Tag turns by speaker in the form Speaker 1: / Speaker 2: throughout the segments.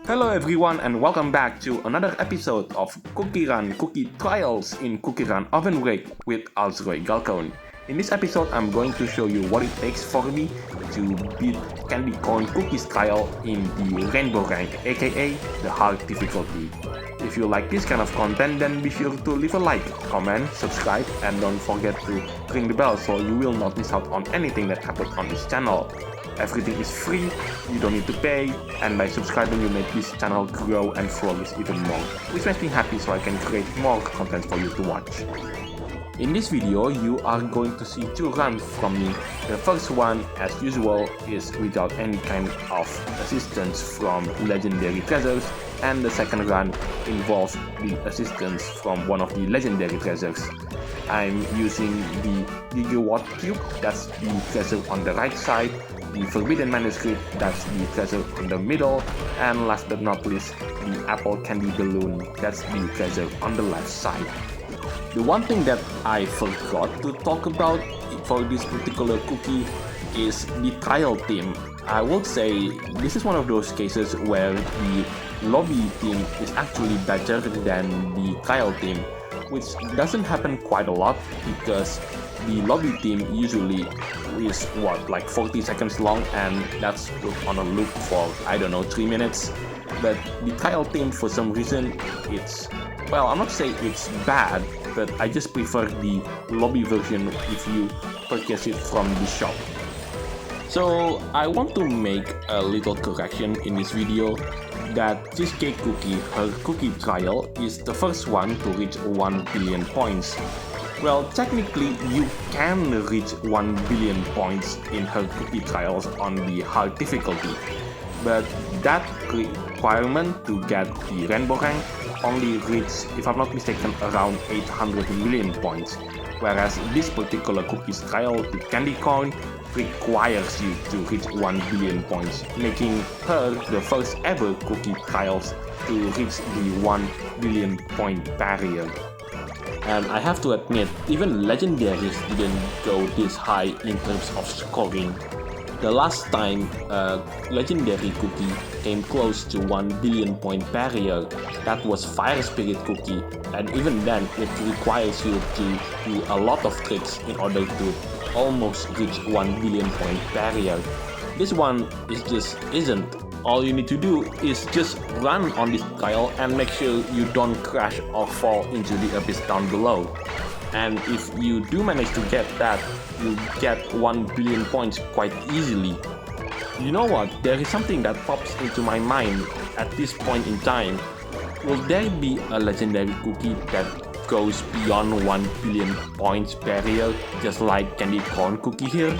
Speaker 1: Hello everyone and welcome back to another episode of CookieRun Cookie Trials in CookieRunOvenBreak with Alsroy Galcone. In this episode, I'm going to show you what it takes for me to beat Candycorn Cookies Trial in the Rainbow rank, aka the hard difficulty. If you like this kind of content, then be sure to leave a like, comment, subscribe, and don't forget to ring the bell so you will not miss out on anything that happens on this channel. Everything is free, you don't need to pay, and by subscribing you make this channel grow and flourish even more, which makes me happy so I can create more content for you to watch. In this video, you are going to see two runs from me. The first one, as usual, is without any kind of assistance from legendary treasures, and the second run involves the assistance from one of the legendary treasures. I'm using the Gigawatt Cube, that's the treasure on the right side, the Forbidden Manuscript, that's the treasure in the middle, and last but not least, the Apple Candy Balloon, that's the treasure on the left side. The one thing that I forgot to talk about for this particular cookie is the trial team. I would say this is one of those cases where the lobby team is actually better than the trial team, which doesn't happen quite a lot because the lobby team usually is like 40 seconds long, and that's on a loop for, I don't know, 3 minutes. But the trial team, for some reason, it's, well, I'm not saying it's bad, but I just prefer the lobby version if you purchase it from the shop. So I want to make a little correction in this video that Cheesecake Cookie, her cookie trial, is the first one to reach 1 billion points. Well, technically you can reach 1 billion points in her cookie trials on the hard difficulty, but that requirement to get the rainbow rank only reaches, if I'm not mistaken, around 800 million points, whereas this particular cookies trial, the Candycorn, requires you to reach 1 billion points, making her the first ever cookie trials to reach the 1 billion point barrier. And I have to admit, even legendaries didn't go this high in terms of scoring. The last time a legendary cookie came close to 1 billion point barrier, that was Fire Spirit Cookie, and even then it requires you to do a lot of tricks in order to almost reach 1 billion point barrier. This one isn't. All you need to do is just run on this trial and make sure you don't crash or fall into the abyss down below. And if you do manage to get that, you get 1 billion points quite easily. You know what, there is something that pops into my mind at this point in time. Will there be a legendary cookie that goes beyond 1 billion points barrier, just like Candycorn Cookie here?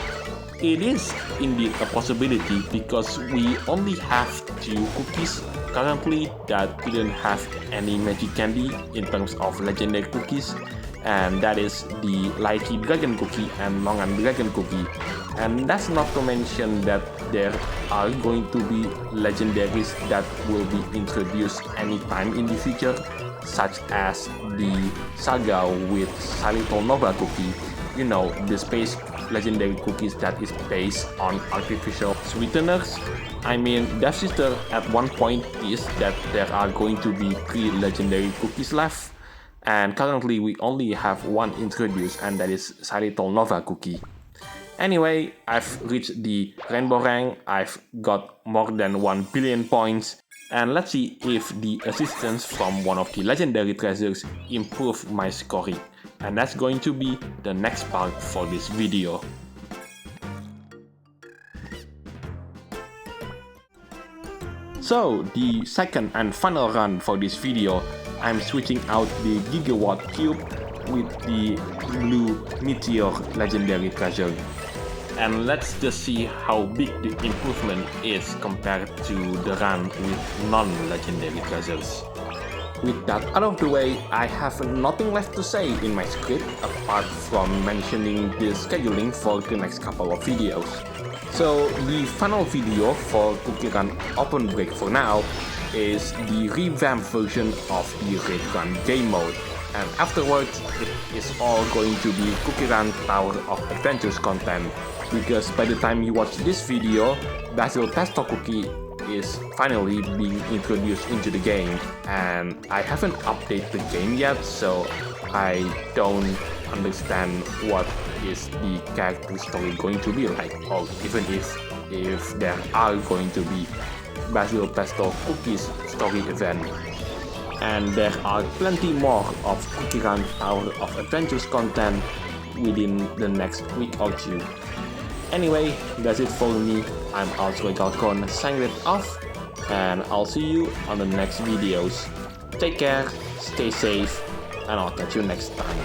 Speaker 1: It is indeed a possibility because we only have 2 cookies currently that didn't have any magic candy in terms of legendary cookies, and that is the Lychee Dragon Cookie and Longan Dragon Cookie. And that's not to mention that there are going to be legendaries that will be introduced anytime in the future, such as the saga with Xylitol Nova Cookie, you know, the space legendary cookies that is based on artificial sweeteners. I mean, Devsisters at one point is that there are going to be 3 legendary cookies left, and currently we only have 1 introduced, and that is Xylitol Nova Cookie. Anyway, I've reached the rainbow rank, I've got more than 1 billion points, and let's see if the assistance from one of the legendary treasures improve my scoring. And that's going to be the next part for this video. So, the second and final run for this video, I'm switching out the Gigawatt Cube with the blue Meteor legendary treasure. And let's just see how big the improvement is compared to the run with non-legendary treasures. With that out of the way, I have nothing left to say in my script apart from mentioning the scheduling for the next couple of videos. So the final video for CookieRunOvenBreak for now is the revamped version of the Raid Run game mode, and afterwards it is all going to be CookieRun Tower of Adventures content, because by the time you watch this video, Basil Pesto Cookie is finally being introduced into the game, and I haven't updated the game yet, so I don't understand what is the character story going to be like, or even if there are going to be Basil Pesto Cookies story event. And there are plenty more of CookieRun Hour of Adventures content within the next week or two. Anyway, that's it for me. I'm Galcon signing it off, and I'll see you on the next videos. Take care, stay safe, and I'll catch you next time.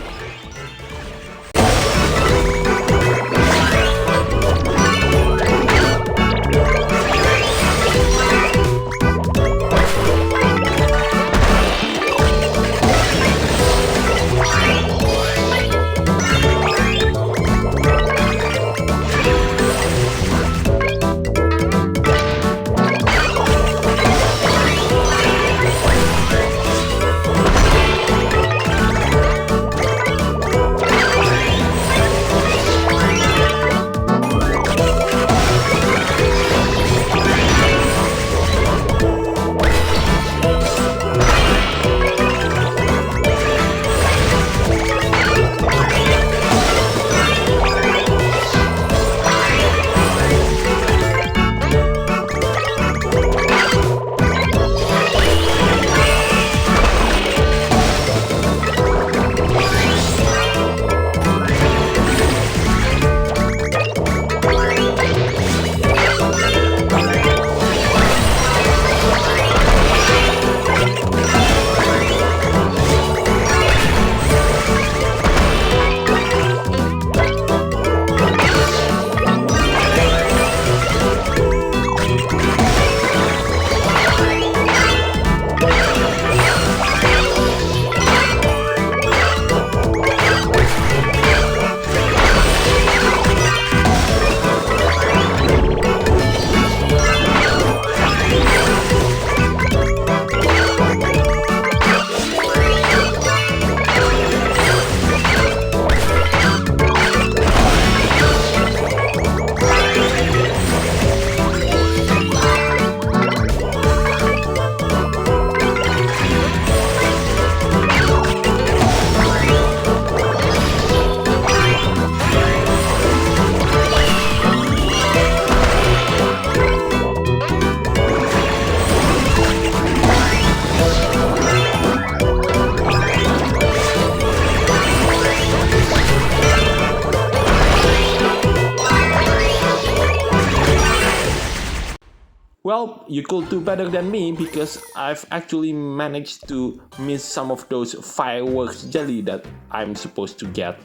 Speaker 1: Well, you could do better than me because I've actually managed to miss some of those fireworks jelly that I'm supposed to get.